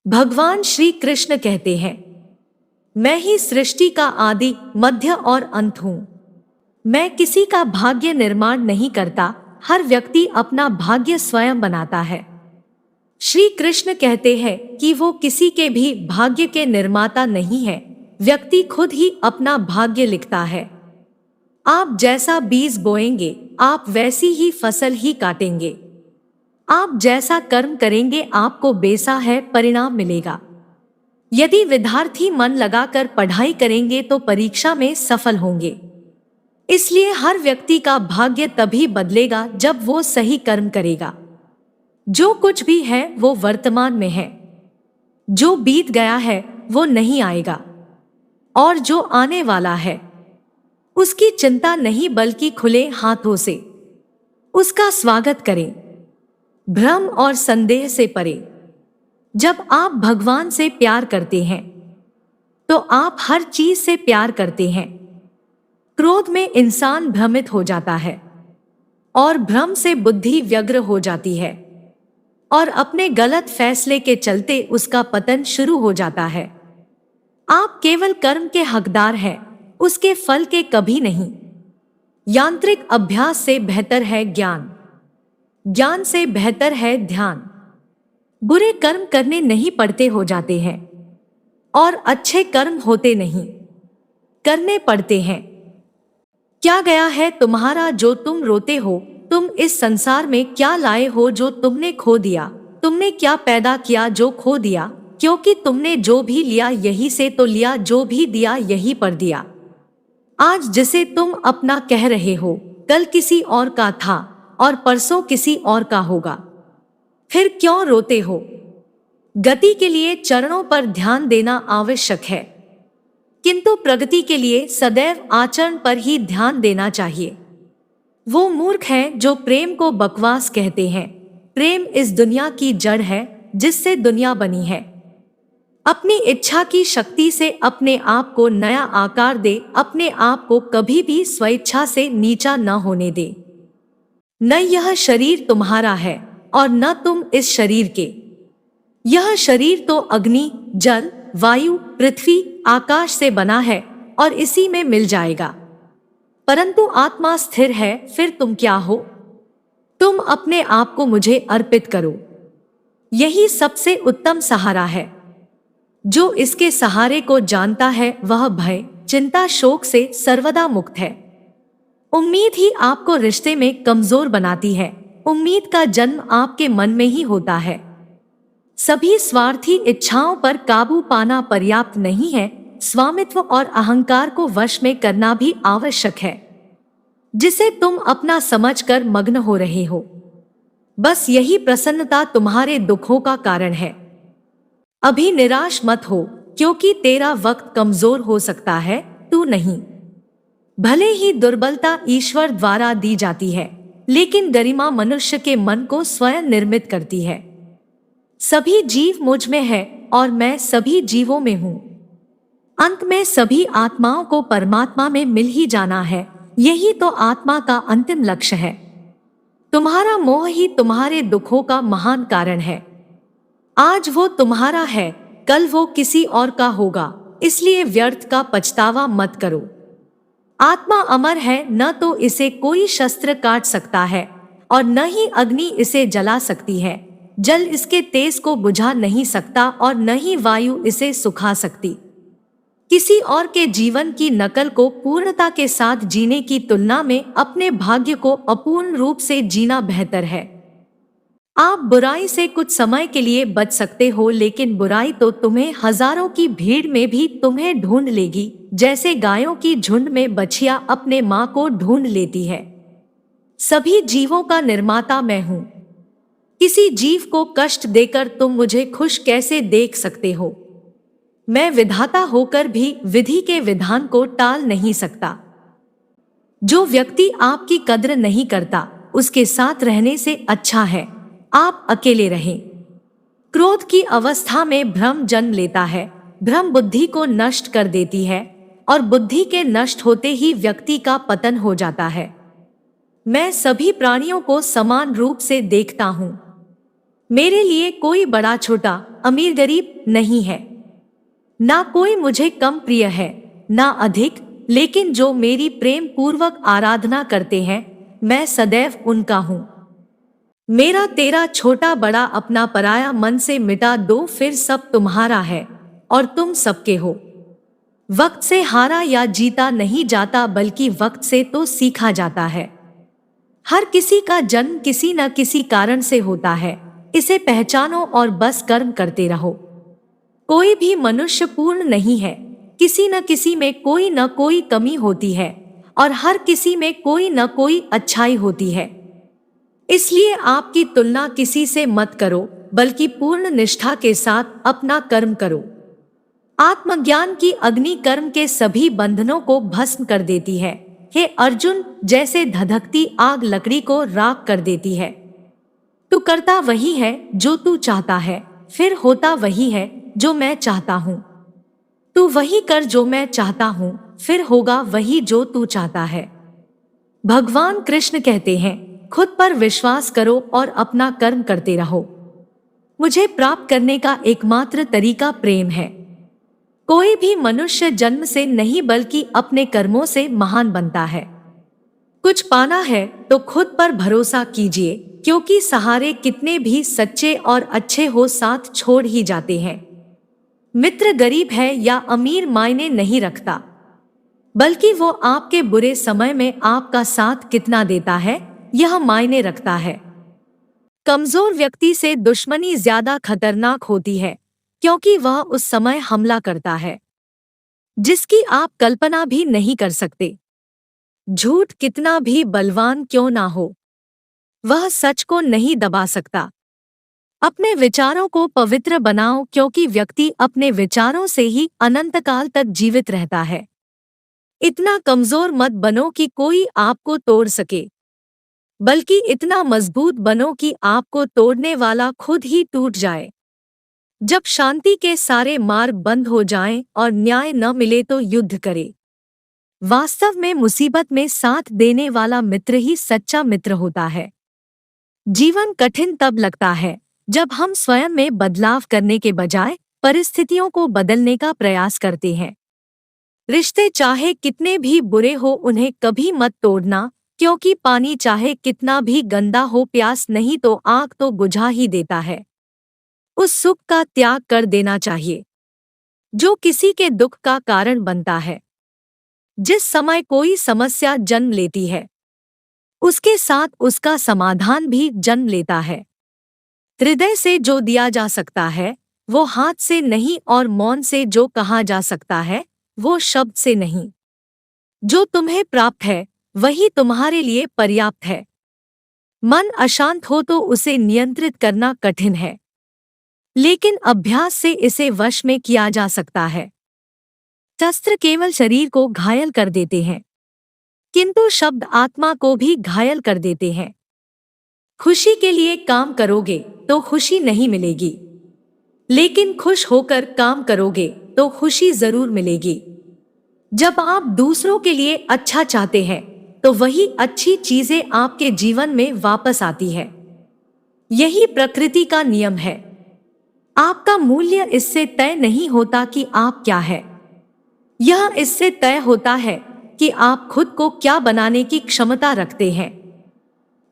भगवान श्री कृष्ण कहते हैं, मैं ही सृष्टि का आदि मध्य और अंत हूं। मैं किसी का भाग्य निर्माण नहीं करता, हर व्यक्ति अपना भाग्य स्वयं बनाता है। श्री कृष्ण कहते हैं कि वो किसी के भी भाग्य के निर्माता नहीं है, व्यक्ति खुद ही अपना भाग्य लिखता है। आप जैसा बीज बोएंगे, आप वैसी ही फसल ही काटेंगे। आप जैसा कर्म करेंगे, आपको वैसा है परिणाम मिलेगा। यदि विद्यार्थी मन लगाकर पढ़ाई करेंगे तो परीक्षा में सफल होंगे। इसलिए हर व्यक्ति का भाग्य तभी बदलेगा जब वो सही कर्म करेगा। जो कुछ भी है वो वर्तमान में है। जो बीत गया है वो नहीं आएगा, और जो आने वाला है उसकी चिंता नहीं, बल्कि खुले हाथों से उसका स्वागत करें, भ्रम और संदेह से परे। जब आप भगवान से प्यार करते हैं तो आप हर चीज से प्यार करते हैं। क्रोध में इंसान भ्रमित हो जाता है और भ्रम से बुद्धि व्यग्र हो जाती है और अपने गलत फैसले के चलते उसका पतन शुरू हो जाता है। आप केवल कर्म के हकदार हैं, उसके फल के कभी नहीं। यांत्रिक अभ्यास से बेहतर है ज्ञान, ज्ञान से बेहतर है ध्यान। बुरे कर्म करने नहीं पड़ते हो जाते हैं और अच्छे कर्म होते नहीं, करने पड़ते हैं। क्या गया है तुम्हारा जो तुम रोते हो? तुम इस संसार में क्या लाए हो जो तुमने खो दिया? तुमने क्या पैदा किया जो खो दिया? क्योंकि तुमने जो भी लिया यही से तो लिया, जो भी दिया यही पर दिया। आज जिसे तुम अपना कह रहे हो, कल किसी और का था और परसों किसी और का होगा। फिर क्यों रोते हो? गति के लिए चरणों पर ध्यान देना आवश्यक है, किंतु प्रगति के लिए सदैव आचरण पर ही ध्यान देना चाहिए। वो मूर्ख हैं जो प्रेम को बकवास कहते हैं। प्रेम इस दुनिया की जड़ है जिससे दुनिया बनी है। अपनी इच्छा की शक्ति से अपने आप को नया आकार दे, अपने आप को कभी भी स्वेच्छा से नीचा न होने दे। न यह शरीर तुम्हारा है और न तुम इस शरीर के। यह शरीर तो अग्नि, जल, वायु, पृथ्वी, आकाश से बना है और इसी में मिल जाएगा, परंतु आत्मा स्थिर है। फिर तुम क्या हो? तुम अपने आप को मुझे अर्पित करो, यही सबसे उत्तम सहारा है। जो इसके सहारे को जानता है वह भय, चिंता, शोक से सर्वदा मुक्त है। उम्मीद ही आपको रिश्ते में कमजोर बनाती है। उम्मीद का जन्म आपके मन में ही होता है। सभी स्वार्थी इच्छाओं पर काबू पाना पर्याप्त नहीं है, स्वामित्व और अहंकार को वश में करना भी आवश्यक है, जिसे तुम अपना समझकर मग्न हो रहे हो। बस यही प्रसन्नता तुम्हारे दुखों का कारण है। अभी निराश मत हो, क्योंकि तेरा वक्त कमजोर हो सकता है, तू नहीं। भले ही दुर्बलता ईश्वर द्वारा दी जाती है, लेकिन गरिमा मनुष्य के मन को स्वयं निर्मित करती है। सभी जीव मुझ में है और मैं सभी जीवों में हूँ। अंत में सभी आत्माओं को परमात्मा में मिल ही जाना है। यही तो आत्मा का अंतिम लक्ष्य है। तुम्हारा मोह ही तुम्हारे दुखों का महान कारण है। आज वो तुम्हारा है, कल वो किसी और का होगा, इसलिए व्यर्थ का पछतावा मत करो। आत्मा अमर है, न तो इसे कोई शस्त्र काट सकता है और न ही अग्नि इसे जला सकती है। जल इसके तेज को बुझा नहीं सकता और न ही वायु इसे सुखा सकती। किसी और के जीवन की नकल को पूर्णता के साथ जीने की तुलना में अपने भाग्य को अपूर्ण रूप से जीना बेहतर है। आप बुराई से कुछ समय के लिए बच सकते हो, लेकिन बुराई तो तुम्हें हजारों की भीड़ में भी तुम्हें ढूंढ लेगी, जैसे गायों की झुंड में बछिया अपने मां को ढूंढ लेती है। सभी जीवों का निर्माता मैं हूं। किसी जीव को कष्ट देकर तुम मुझे खुश कैसे देख सकते हो? मैं विधाता होकर भी विधि के विधान को टाल नहीं सकता। जो व्यक्ति आपकी कद्र नहीं करता, उसके साथ रहने से अच्छा है आप अकेले रहें। क्रोध की अवस्था में भ्रम जन्म लेता है। भ्रम बुद्धि को नष्ट कर देती है और बुद्धि के नष्ट होते ही व्यक्ति का पतन हो जाता है। मैं सभी प्राणियों को समान रूप से देखता हूँ। मेरे लिए कोई बड़ा छोटा, अमीर गरीब नहीं है। ना कोई मुझे कम प्रिय है, ना अधिक, लेकिन जो मेरी प्रेम पूर्वक आराधना करते हैं, मैं सदैव उनका हूँ। मेरा तेरा छोटा बड़ा अपना पराया मन से मिटा दो, फिर सब तुम्हारा है और तुम सबके हो। वक्त से हारा या जीता नहीं जाता, बल्कि वक्त से तो सीखा जाता है। हर किसी का जन्म किसी न किसी कारण से होता है, इसे पहचानो और बस कर्म करते रहो। कोई भी मनुष्य पूर्ण नहीं है, किसी न किसी में कोई न कोई कमी होती है और हर किसी में कोई न कोई अच्छाई होती है। इसलिए आपकी तुलना किसी से मत करो, बल्कि पूर्ण निष्ठा के साथ अपना कर्म करो। आत्मज्ञान की अग्नि कर्म के सभी बंधनों को भस्म कर देती है। हे अर्जुन, जैसे धधकती आग लकड़ी को राख कर देती है। तू करता वही है जो तू चाहता है, फिर होता वही है जो मैं चाहता हूँ। तू वही कर जो मैं चाहता हूँ, फिर होगा वही जो तू चाहता है। भगवान कृष्ण कहते हैं, खुद पर विश्वास करो और अपना कर्म करते रहो। मुझे प्राप्त करने का एकमात्र तरीका प्रेम है। कोई भी मनुष्य जन्म से नहीं बल्कि अपने कर्मों से महान बनता है। कुछ पाना है तो खुद पर भरोसा कीजिए, क्योंकि सहारे कितने भी सच्चे और अच्छे हो साथ छोड़ ही जाते हैं। मित्र गरीब है या अमीर मायने नहीं रखता, बल्कि वो आपके बुरे समय में आपका साथ कितना देता है यह मायने रखता है। कमजोर व्यक्ति से दुश्मनी ज्यादा खतरनाक होती है, क्योंकि वह उस समय हमला करता है जिसकी आप कल्पना भी नहीं कर सकते। झूठ कितना भी बलवान क्यों ना हो, वह सच को नहीं दबा सकता। अपने विचारों को पवित्र बनाओ, क्योंकि व्यक्ति अपने विचारों से ही अनंतकाल तक जीवित रहता है। इतना कमजोर मत बनो कि कोई आपको तोड़ सके, बल्कि इतना मजबूत बनो कि आपको तोड़ने वाला खुद ही टूट जाए। जब शांति के सारे मार्ग बंद हो जाएं और न्याय न मिले तो युद्ध करे। वास्तव में मुसीबत में साथ देने वाला मित्र ही सच्चा मित्र होता है। जीवन कठिन तब लगता है जब हम स्वयं में बदलाव करने के बजाय परिस्थितियों को बदलने का प्रयास करते हैं। रिश्ते चाहे कितने भी बुरे हो, उन्हें कभी मत तोड़ना, क्योंकि पानी चाहे कितना भी गंदा हो, प्यास नहीं तो आग तो बुझा ही देता है। उस सुख का त्याग कर देना चाहिए जो किसी के दुख का कारण बनता है। जिस समय कोई समस्या जन्म लेती है, उसके साथ उसका समाधान भी जन्म लेता है। हृदय से जो दिया जा सकता है वो हाथ से नहीं, और मौन से जो कहा जा सकता है वो शब्द से नहीं। जो तुम्हें प्राप्त है वही तुम्हारे लिए पर्याप्त है। मन अशांत हो तो उसे नियंत्रित करना कठिन है, लेकिन अभ्यास से इसे वश में किया जा सकता है। शस्त्र केवल शरीर को घायल कर देते हैं, किंतु शब्द आत्मा को भी घायल कर देते हैं। खुशी के लिए काम करोगे तो खुशी नहीं मिलेगी, लेकिन खुश होकर काम करोगे तो खुशी जरूर मिलेगी। जब आप दूसरों के लिए अच्छा चाहते हैं तो वही अच्छी चीजें आपके जीवन में वापस आती है। यही प्रकृति का नियम है। आपका मूल्य इससे तय नहीं होता कि आप क्या है, यह इससे तय होता है कि आप खुद को क्या बनाने की क्षमता रखते हैं।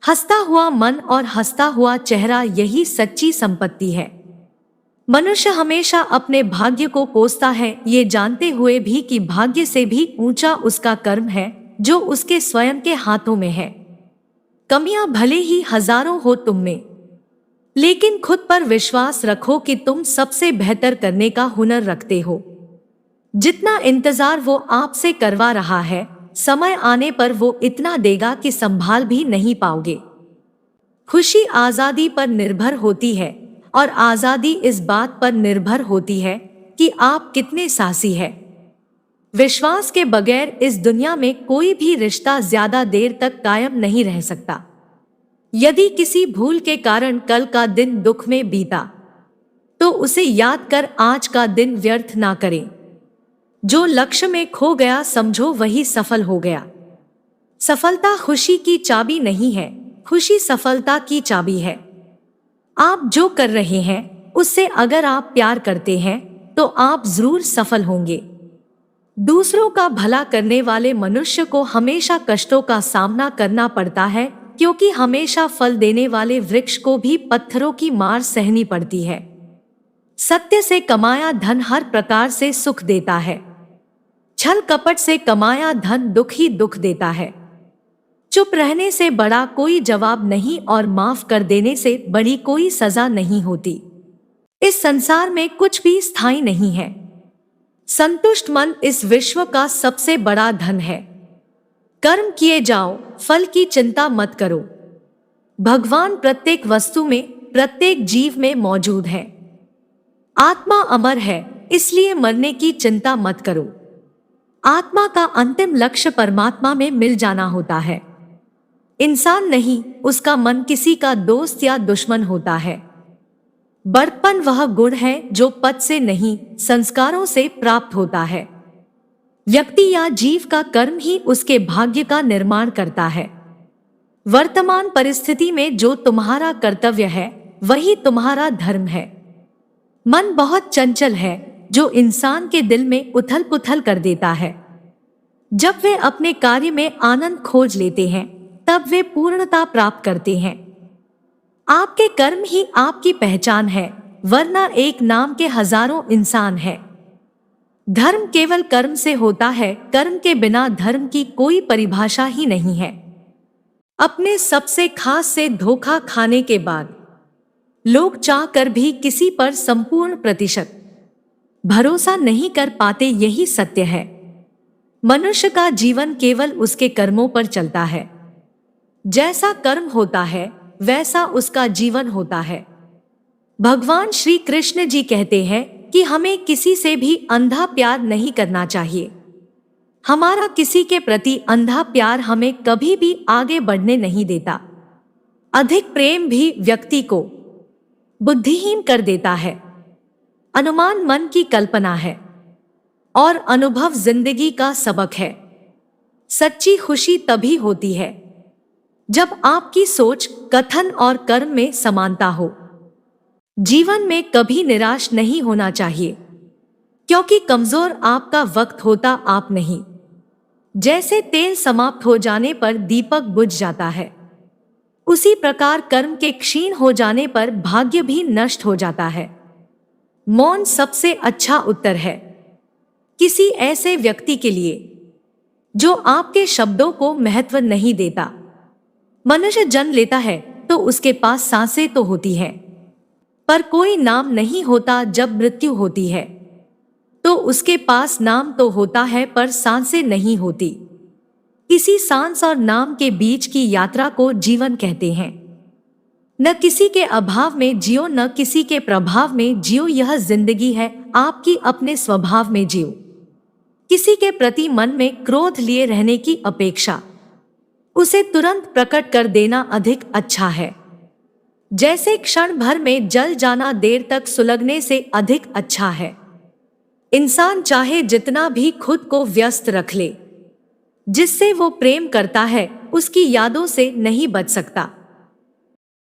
हंसता हुआ मन और हंसता हुआ चेहरा, यही सच्ची संपत्ति है। मनुष्य हमेशा अपने भाग्य को कोसता है, ये जानते हुए भी कि भाग्य से भी ऊंचा उसका कर्म है जो उसके स्वयं के हाथों में है। कमियां भले ही हजारों हो तुम में, लेकिन खुद पर विश्वास रखो कि तुम सबसे बेहतर करने का हुनर रखते हो। जितना इंतजार वो आपसे करवा रहा है, समय आने पर वो इतना देगा कि संभाल भी नहीं पाओगे। खुशी आजादी पर निर्भर होती है, और आजादी इस बात पर निर्भर होती है कि आप कितने साहसी हैं। विश्वास के बगैर इस दुनिया में कोई भी रिश्ता ज्यादा देर तक कायम नहीं रह सकता। यदि किसी भूल के कारण कल का दिन दुख में बीता, तो उसे याद कर आज का दिन व्यर्थ ना करें। जो लक्ष्य में खो गया समझो वही सफल हो गया। सफलता खुशी की चाबी नहीं है, खुशी सफलता की चाबी है। आप जो कर रहे हैं उससे अगर आप प्यार करते हैं तो आप जरूर सफल होंगे। दूसरों का भला करने वाले मनुष्य को हमेशा कष्टों का सामना करना पड़ता है, क्योंकि हमेशा फल देने वाले वृक्ष को भी पत्थरों की मार सहनी पड़ती है। सत्य से कमाया धन हर प्रकार से सुख देता है, छल कपट से कमाया धन दुख ही दुख देता है। चुप रहने से बड़ा कोई जवाब नहीं और माफ कर देने से बड़ी कोई सजा नहीं होती। इस संसार में कुछ भी स्थायी नहीं है। संतुष्ट मन इस विश्व का सबसे बड़ा धन है। कर्म किए जाओ, फल की चिंता मत करो। भगवान प्रत्येक वस्तु में, प्रत्येक जीव में मौजूद है। आत्मा अमर है, इसलिए मरने की चिंता मत करो। आत्मा का अंतिम लक्ष्य परमात्मा में मिल जाना होता है। इंसान नहीं, उसका मन किसी का दोस्त या दुश्मन होता है। बड़प्पन वह गुण है जो पद से नहीं, संस्कारों से प्राप्त होता है। व्यक्ति या जीव का कर्म ही उसके भाग्य का निर्माण करता है। वर्तमान परिस्थिति में जो तुम्हारा कर्तव्य है वही तुम्हारा धर्म है। मन बहुत चंचल है जो इंसान के दिल में उथल पुथल कर देता है। जब वे अपने कार्य में आनंद खोज लेते हैं तब वे पूर्णता प्राप्त करते हैं। आपके कर्म ही आपकी पहचान है, वरना एक नाम के हजारों इंसान हैं। धर्म केवल कर्म से होता है, कर्म के बिना धर्म की कोई परिभाषा ही नहीं है। अपने सबसे खास से धोखा खाने के बाद लोग चाहकर भी किसी पर संपूर्ण प्रतिशत भरोसा नहीं कर पाते, यही सत्य है। मनुष्य का जीवन केवल उसके कर्मों पर चलता है। जैसा कर्म होता है वैसा उसका जीवन होता है। भगवान श्री कृष्ण जी कहते हैं कि हमें किसी से भी अंधा प्यार नहीं करना चाहिए। हमारा किसी के प्रति अंधा प्यार हमें कभी भी आगे बढ़ने नहीं देता। अधिक प्रेम भी व्यक्ति को बुद्धिहीन कर देता है। अनुमान मन की कल्पना है और अनुभव जिंदगी का सबक है। सच्ची खुशी तभी होती है जब आपकी सोच, कथन और कर्म में समानता हो। जीवन में कभी निराश नहीं होना चाहिए, क्योंकि कमजोर आपका वक्त होता आप नहीं। जैसे तेल समाप्त हो जाने पर दीपक बुझ जाता है, उसी प्रकार कर्म के क्षीण हो जाने पर भाग्य भी नष्ट हो जाता है। मौन सबसे अच्छा उत्तर है किसी ऐसे व्यक्ति के लिए जो आपके शब्दों को महत्व नहीं देता। मनुष्य जन्म लेता है तो उसके पास सांसें तो होती हैं, पर कोई नाम नहीं होता। जब मृत्यु होती है तो उसके पास नाम तो होता है पर सांसें नहीं होती। इसी सांस और नाम के बीच की यात्रा को जीवन कहते हैं। न किसी के अभाव में जियो, न किसी के प्रभाव में जियो, यह जिंदगी है आपकी अपने स्वभाव में जियो। किसी के प्रति मन में क्रोध लिए रहने की अपेक्षा उसे तुरंत प्रकट कर देना अधिक अच्छा है। जैसे क्षण भर में जल जाना देर तक सुलगने से अधिक अच्छा है। इंसान चाहे जितना भी खुद को व्यस्त रख ले, जिससे वो प्रेम करता है उसकी यादों से नहीं बच सकता।